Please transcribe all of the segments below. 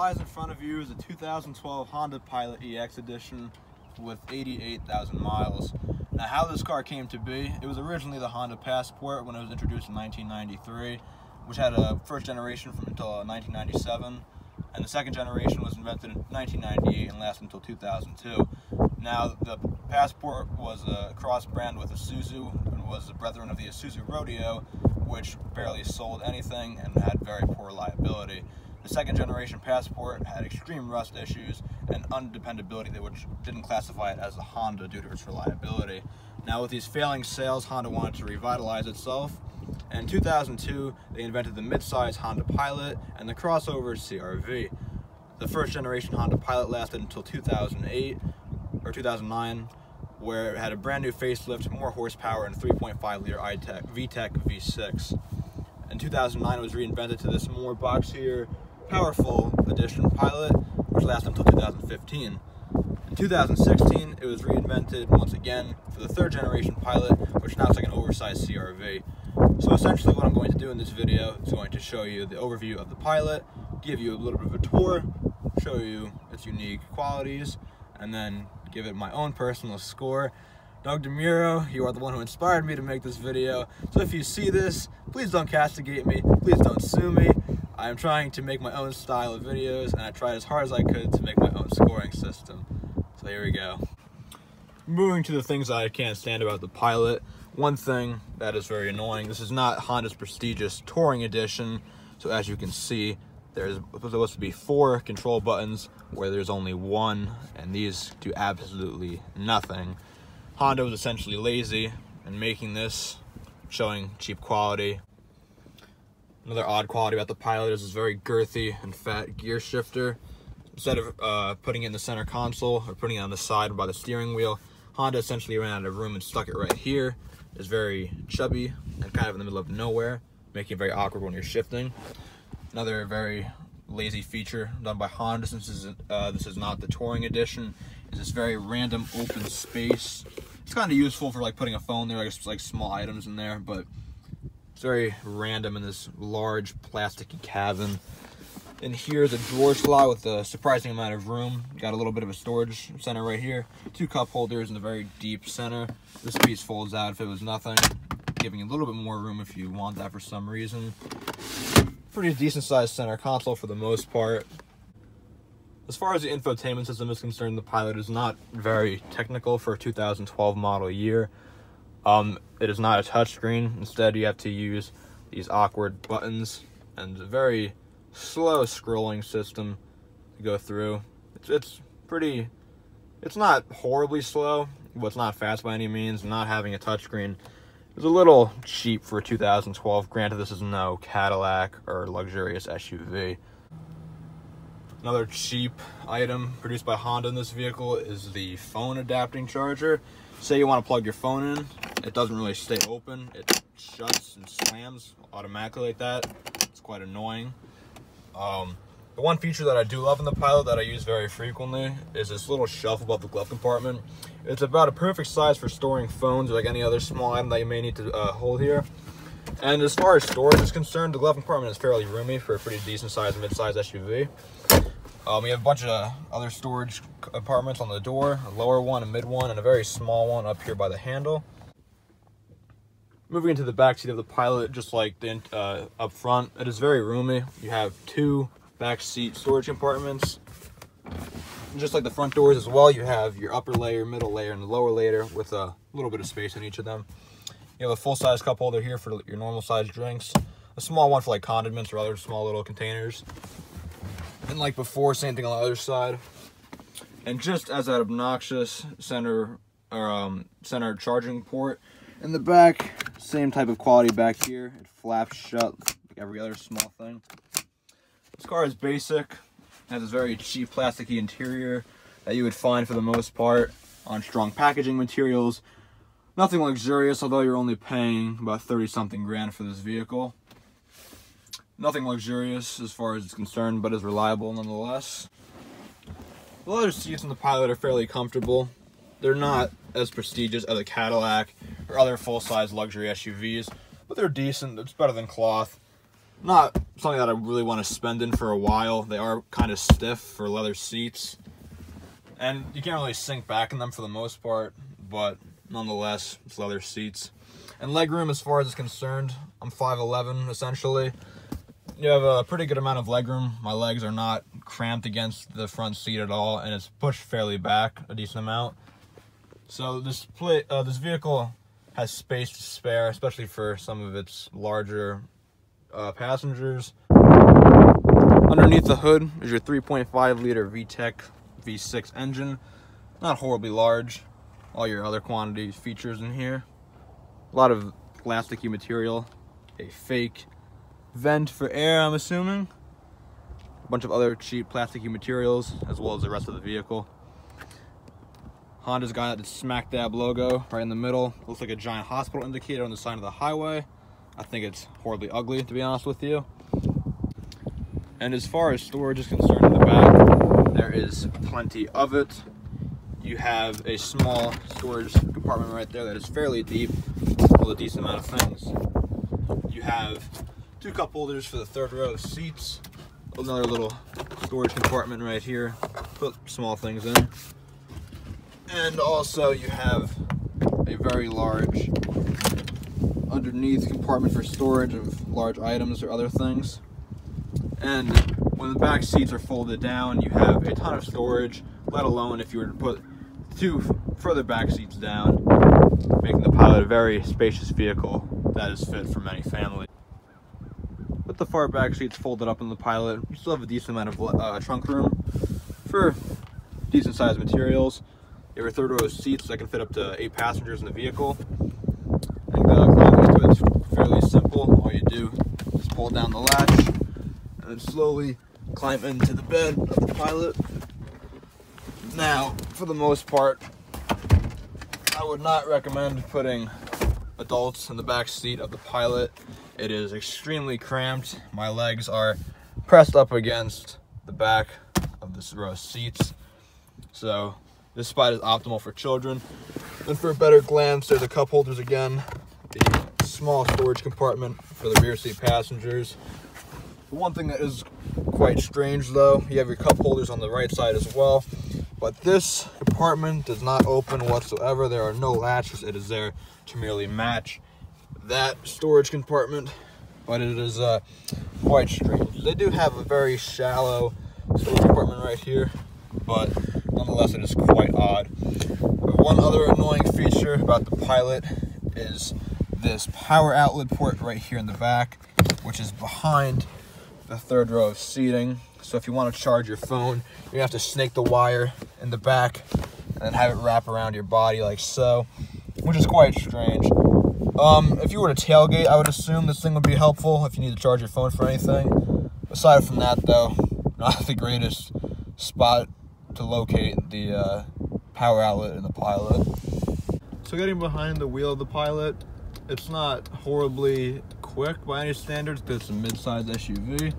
lies in front of you is a 2012 Honda Pilot EX Edition with 88,000 miles. Now, how this car came to be, it was originally the Honda Passport when it was introduced in 1993, which had a first generation from until 1997, and the second generation was invented in 1998 and lasted until 2002. Now, the Passport was a cross-brand with Isuzu and was the brethren of the Isuzu Rodeo, which barely sold anything and had very poor reliability. The second generation Passport had extreme rust issues and undependability, which didn't classify it as a Honda due to its reliability. Now, with these failing sales, Honda wanted to revitalize itself. And in 2002, they invented the mid-size Honda Pilot and the crossover CR-V. The first generation Honda Pilot lasted until 2008 or 2009, where it had a brand new facelift, more horsepower, and 3.5-liter VTEC V6. In 2009, it was reinvented to this more boxier, powerful edition Pilot, which lasted until 2015. In 2016, it was reinvented once again for the third generation Pilot, which now looks like an oversized CR-V. So essentially what I'm going to do in this video is going to show you the overview of the Pilot, give you a little bit of a tour, show you its unique qualities, and then give it my own personal score. Doug DeMuro, you are the one who inspired me to make this video, so if you see this, please don't castigate me, please don't sue me. I am trying to make my own style of videos, and I tried as hard as I could to make my own scoring system. So here we go. Moving to the things that I can't stand about the Pilot. One thing that is very annoying, this is not Honda's prestigious Touring Edition, so as you can see, there's supposed to be 4 control buttons where there's only 1, and these do absolutely nothing. Honda was essentially lazy in making this, showing cheap quality. Another odd quality about the Pilot is this very girthy and fat gear shifter. Instead of putting it in the center console or putting it on the side by the steering wheel, Honda essentially ran out of room and stuck it right here. It's very chubby and kind of in the middle of nowhere, making it very awkward when you're shifting. Another very lazy feature done by Honda, since this is not the Touring Edition, is this very random open space. It's kind of useful for like putting a phone there, like small items in there, but it's very random in this large plasticky cabin. And here's a drawer slot with a surprising amount of room. Got a little bit of a storage center right here. 2 cup holders in the very deep center. This piece folds out if it was nothing, giving a little bit more room if you want that for some reason. Pretty decent sized center console for the most part. As far as the infotainment system is concerned, the Pilot is not very technical for a 2012 model year. It is not a touchscreen. Instead, you have to use these awkward buttons and a very slow scrolling system to go through. It's not horribly slow, but it's not fast by any means. Not having a touchscreen is a little cheap for 2012. Granted, this is no Cadillac or luxurious SUV. Another cheap item produced by Honda in this vehicle is the phone adapting charger. Say you want to plug your phone in, it doesn't really stay open. It shuts and slams automatically like that. It's quite annoying. The one feature that I do love in the Pilot that I use very frequently is this little shelf above the glove compartment. It's about a perfect size for storing phones or like any other small item that you may need to hold here. And as far as storage is concerned, the glove compartment is fairly roomy for a pretty decent sized mid-size SUV. We have a bunch of other storage compartments on the door, a lower one, a mid one, and a very small one up here by the handle. Moving into the back seat of the Pilot, just like the up front, it is very roomy. You have 2 back seat storage compartments. And just like the front doors as well, you have your upper layer, middle layer, and the lower layer with a little bit of space in each of them. You have a full-size cup holder here for your normal-size drinks, a small one for like condiments or other small little containers. And like before, same thing on the other side. And just as that obnoxious center charging port in the back, same type of quality back here. It flaps shut like every other small thing. This car is basic. It has a very cheap plasticky interior that you would find for the most part on strong packaging materials. Nothing luxurious, although you're only paying about 30-something grand for this vehicle. Nothing luxurious as far as it's concerned, but is reliable nonetheless. The leather seats in the Pilot are fairly comfortable. They're not as prestigious as a Cadillac or other full-size luxury SUVs, but they're decent. It's better than cloth. Not something that I really want to spend in for a while. They are kind of stiff for leather seats, and you can't really sink back in them for the most part, but nonetheless, it's leather seats. And legroom, as far as it's concerned, I'm 5'11", essentially. You have a pretty good amount of legroom. My legs are not cramped against the front seat at all, and it's pushed fairly back a decent amount. So this vehicle has space to spare, especially for some of its larger passengers. Underneath the hood is your 3.5-liter VTEC V6 engine. Not horribly large. All your other quantity features in here. A lot of plasticky material. A fake vent for air, I'm assuming. A bunch of other cheap plasticky materials, as well as the rest of the vehicle. Honda's got the smack dab logo right in the middle. Looks like a giant hospital indicator on the side of the highway. I think it's horribly ugly, to be honest with you. And as far as storage is concerned in the back, there is plenty of it. You have a small storage compartment right there that is fairly deep, with a decent amount of things. You have 2 cup holders for the third row of seats. Another little storage compartment right here. Put small things in. And also you have a very large underneath compartment for storage of large items or other things. And when the back seats are folded down, you have a ton of storage, let alone if you were to put 2 further back seats down, making the Pilot a very spacious vehicle that is fit for many families. With the far back seats folded up in the Pilot, you still have a decent amount of trunk room for decent sized materials. You have a third row of seats that can fit up to 8 passengers in the vehicle. And climbing into it is fairly simple. All you do is pull down the latch and then slowly climb into the bed of the Pilot. Now, for the most part, I would not recommend putting adults in the back seat of the Pilot. It is extremely cramped. My legs are pressed up against the back of this row of seats. So this spot is optimal for children. And for a better glance, there's the cup holders again. The small storage compartment for the rear seat passengers. The one thing that is quite strange though, you have your cup holders on the right side as well. But this compartment does not open whatsoever. There are no latches. It is there to merely match that storage compartment. But it is quite strange. They do have a very shallow storage compartment right here, but nonetheless it is quite odd. One other annoying feature about the Pilot is this power outlet port right here in the back, which is behind the third row of seating. So if you want to charge your phone, you have to snake the wire in the back and then have it wrap around your body like so, which is quite strange. If you were to tailgate, I would assume this thing would be helpful if you need to charge your phone for anything. Aside from that though, not the greatest spot to locate the power outlet in the Pilot. So getting behind the wheel of the Pilot, it's not horribly quick by any standards because it's a mid-sized SUV.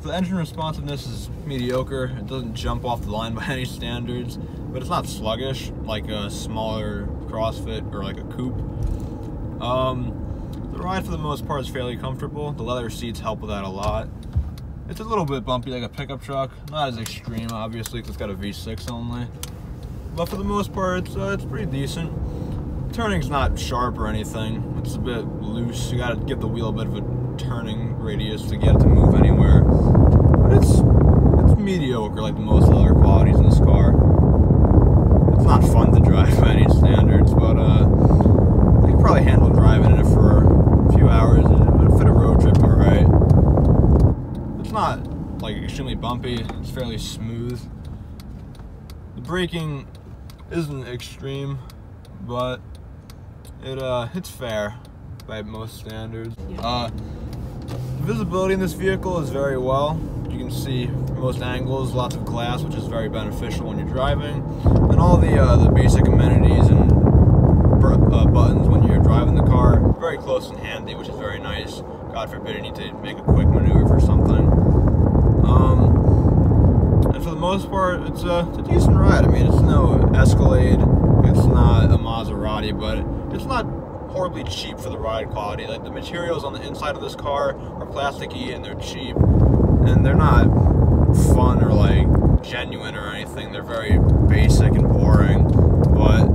The engine responsiveness is mediocre. It doesn't jump off the line by any standards, but it's not sluggish like a smaller CrossFit or like a coupe. The ride for the most part is fairly comfortable. The leather seats help with that a lot. It's a little bit bumpy like a pickup truck, not as extreme obviously because it's got a V6 only. But for the most part, it's pretty decent. Turning's not sharp or anything. It's a bit loose. You gotta give the wheel a bit of a turning radius to get it to move anywhere. But it's mediocre like most other qualities in this car. It's not fun to drive by any standards, but I could probably handle driving in it for a few hours. It would fit a road trip alright. It's not like extremely bumpy. It's fairly smooth. The braking isn't extreme, but it's fair by most standards. Visibility in this vehicle is very well. You can see from most angles, lots of glass, which is very beneficial when you're driving, and all the basic amenities and buttons when you're driving the car, very close and handy, which is very nice. God forbid you need to make a quick maneuver for something. And for the most part, it's a decent ride. I mean, it's no Escalade, it's not a Maserati, but it's not horribly cheap for the ride quality. Like, the materials on the inside of this car are plasticky and they're cheap, and they're not fun or like genuine or anything. They're very basic and boring, but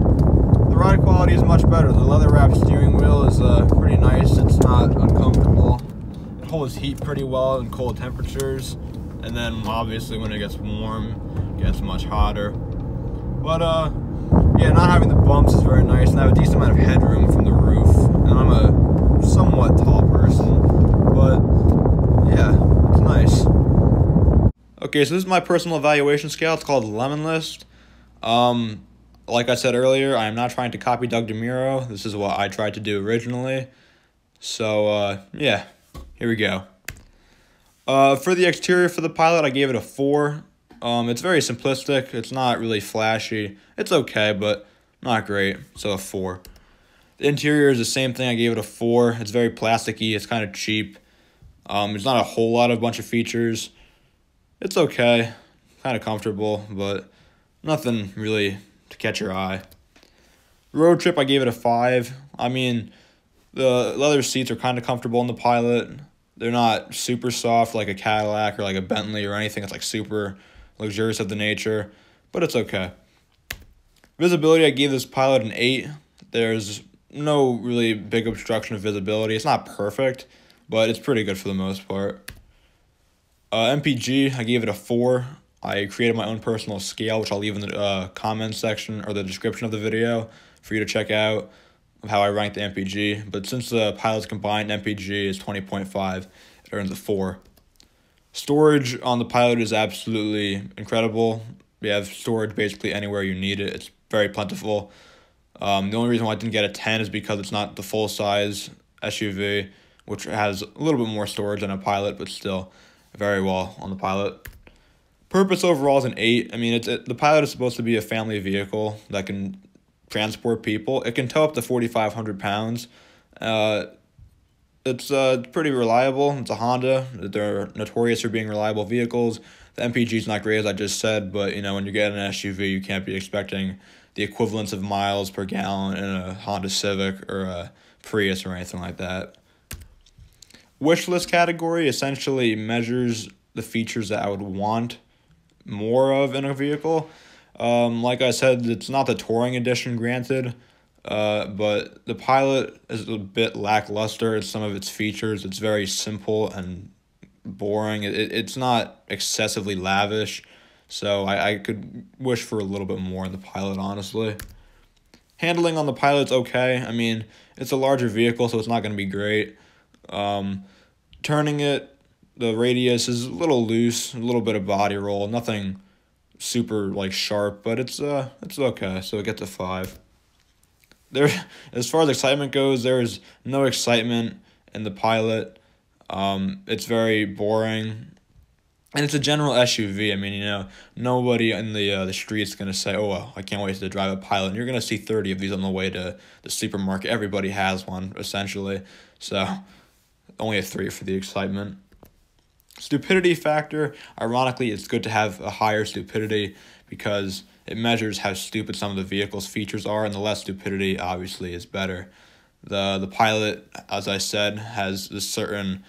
the ride quality is much better. The leather wrapped steering wheel is pretty nice. It's not uncomfortable. It holds heat pretty well in cold temperatures, and then obviously when it gets warm, it gets much hotter. But yeah, not having the bumps is very nice, and I have a decent amount of headroom from the roof, and I'm a somewhat tall person, but yeah, it's nice. Okay, so this is my personal evaluation scale. It's called Lemon List. Like I said earlier, I am not trying to copy Doug DeMuro. This is what I tried to do originally. So, yeah, here we go. For the exterior for the Pilot, I gave it a 4. It's very simplistic. It's not really flashy. It's okay, but not great. So a 4. The interior is the same thing. I gave it a 4. It's very plasticky. It's kind of cheap. There's not a whole lot of bunch of features. It's okay. Kind of comfortable, but nothing really to catch your eye. Road trip, I gave it a 5. I mean, the leather seats are kind of comfortable in the Pilot. They're not super soft like a Cadillac or like a Bentley or anything that's like super luxurious of the nature, but it's okay. Visibility, I gave this Pilot an 8. There's no really big obstruction of visibility. It's not perfect, but it's pretty good for the most part. MPG, I gave it a 4. I created my own personal scale, which I'll leave in the comments section or the description of the video for you to check out of how I ranked the MPG. But since the Pilot's combined MPG is 20.5, it earns a 4. Storage on the Pilot is absolutely incredible. We have storage basically anywhere you need it. It's very plentiful. The only reason why I didn't get a 10 is because it's not the full-size SUV, which has a little bit more storage than a Pilot, but still very well on the Pilot. Purpose overall is an 8. I mean, the Pilot is supposed to be a family vehicle that can transport people. It can tow up to 4,500 pounds. It's pretty reliable. It's a Honda. They're notorious for being reliable vehicles. The MPG is not great, as I just said, but you know, when you get an SUV, you can't be expecting the equivalence of miles per gallon in a Honda Civic or a Prius or anything like that. Wish list category essentially measures the features that I would want more of in a vehicle. Like I said, it's not the touring edition, granted, but the Pilot is a bit lackluster in some of its features. It's very simple and boring. It's not excessively lavish, so I could wish for a little bit more in the Pilot, honestly. Handling on the Pilot's okay. I mean, it's a larger vehicle, so it's not going to be great. Turning it, the radius is a little loose, a little bit of body roll, nothing super like sharp, but it's okay, so it gets a 5. As far as excitement goes, there's no excitement in the Pilot. It's very boring, and it's a general SUV. I mean, you know, nobody in the street's gonna say, "Oh, well, I can't wait to drive a Pilot." And you're gonna see 30 of these on the way to the supermarket. Everybody has one essentially, so only a 3 for the excitement. Stupidity factor, ironically, it's good to have a higher stupidity because it measures how stupid some of the vehicle's features are, and the less stupidity, obviously, is better. The Pilot, as I said, has this certain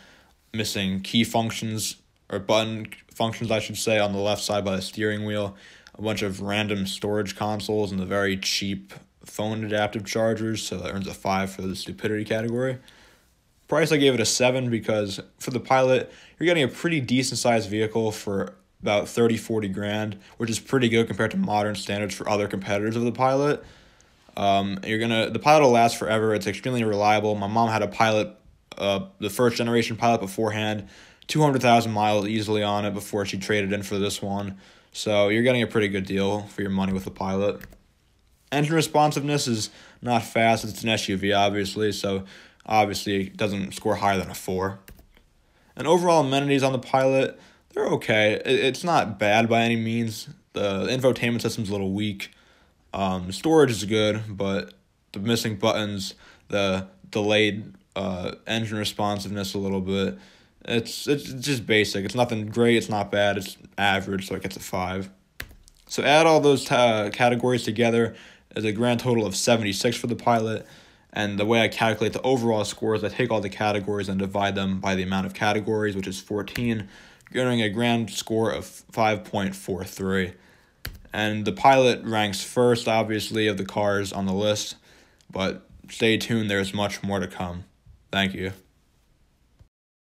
missing key functions, or button functions, I should say, on the left side by the steering wheel, a bunch of random storage consoles, and the very cheap phone adaptive chargers, so that earns a 5 for the stupidity category. Price, I gave it a 7 because for the Pilot, you're getting a pretty decent sized vehicle for about 30-40 grand, which is pretty good compared to modern standards for other competitors of the Pilot. The Pilot will last forever. It's extremely reliable. My mom had a Pilot, the first generation Pilot beforehand, 200,000 miles easily on it before she traded in for this one. So you're getting a pretty good deal for your money with the Pilot. Engine responsiveness is not fast. It's an SUV, obviously, so obviously it doesn't score higher than a 4. And overall amenities on the Pilot, they're okay. It's not bad by any means. The infotainment system's a little weak. Storage is good, but the missing buttons, the delayed engine responsiveness a little bit, it's just basic. It's nothing great, it's not bad, it's average, so it gets a 5. So add all those categories together as a grand total of 76 for the Pilot, And the way I calculate the overall scores, I take all the categories and divide them by the amount of categories, which is 14, getting a grand score of 5.43. And the Pilot ranks first, obviously, of the cars on the list, but stay tuned, there's much more to come. Thank you.